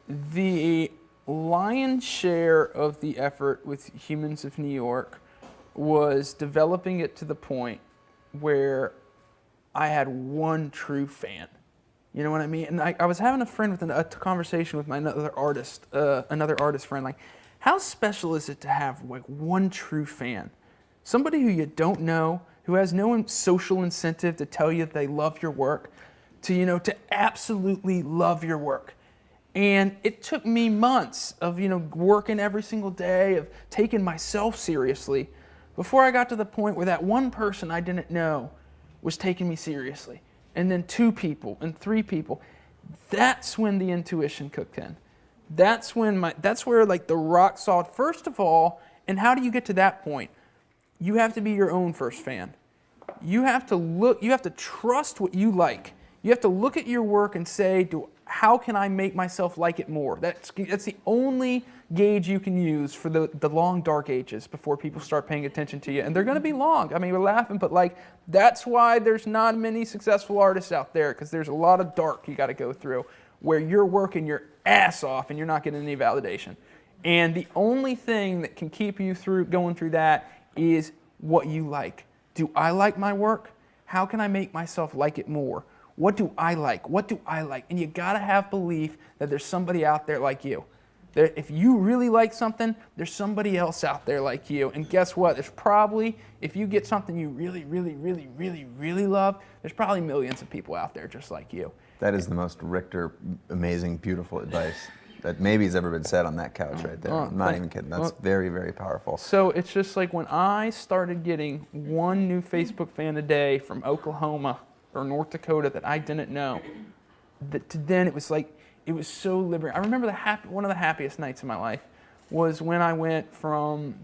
The lion's share of the effort with Humans of New York was developing it to the point where I had one true fan. You know what I mean? And I was having a conversation with my another artist friend, like, how special is it to have like one true fan? Somebody who you don't know, who has no social incentive to tell you that they love your work, to absolutely love your work. And it took me months of, working every single day, of taking myself seriously, before I got to the point where that one person I didn't know was taking me seriously. And then 2 people and 3 people. That's when the intuition kicked in. That's where like the rock solid, first of all, and how do you get to that point? You have to be your own first fan. You have to trust what you like. You have to look at your work and say, how can I make myself like it more? That's the only gauge you can use for the long dark ages before people start paying attention to you. And they're going to be long. I mean, we're laughing, but like that's why there's not many successful artists out there, because there's a lot of dark you got to go through where you're working your ass off and you're not getting any validation. And the only thing that can keep you going through that is what you like. Do I like my work? How can I make myself like it more? What do I like? What do I like? And you gotta have belief that there's somebody out there like you. If you really like something, there's somebody else out there like you. And guess what? There's probably, if you get something you really, really, really, really, really love, there's probably millions of people out there just like you. That is the most Richter, amazing, beautiful advice that maybe has ever been said on that couch right there. I'm not even kidding. That's very, very powerful. So it's just like when I started getting one new Facebook fan a day from Oklahoma or North Dakota that I didn't know, then it was like, it was so liberating. I remember one of the happiest nights of my life was when I went from,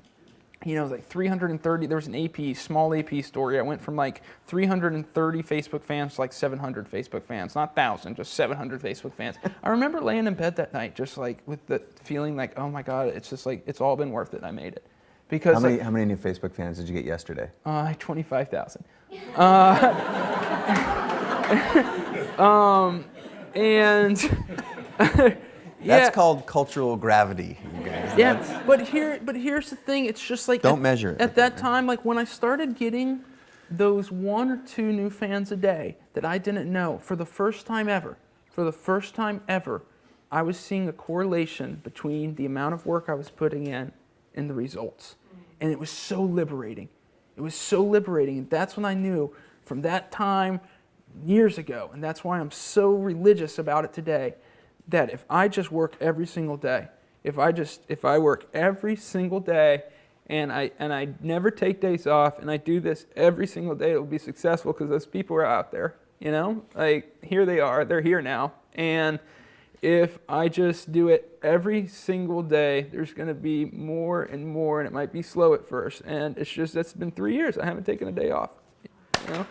like 330, there was an small AP story. I went from like 330 Facebook fans to like 700 Facebook fans. Not 1,000, just 700 Facebook fans. I remember laying in bed that night just like with the feeling like, oh my God, it's just like, it's all been worth it. I made it. Because how many new Facebook fans did you get yesterday? 25,000. And that's called cultural gravity, you guys. Yeah, but here's the thing. It's just like don't measure it. At that time, like when I started getting those 1 or 2 new fans a day that I didn't know, for the first time ever, I was seeing a correlation between the amount of work I was putting in and the results, and it was so liberating. It was so liberating, and that's when I knew from that time years ago, and that's why I'm so religious about it today, that if I just work every single day, if I work every single day and I never take days off and I do this every single day, it'll be successful because those people are out there, like here they are, they're here now. And if I just do it every single day, there's going to be more and more, and it might be slow at first. And that's been 3 years. I haven't taken a day off. Wow.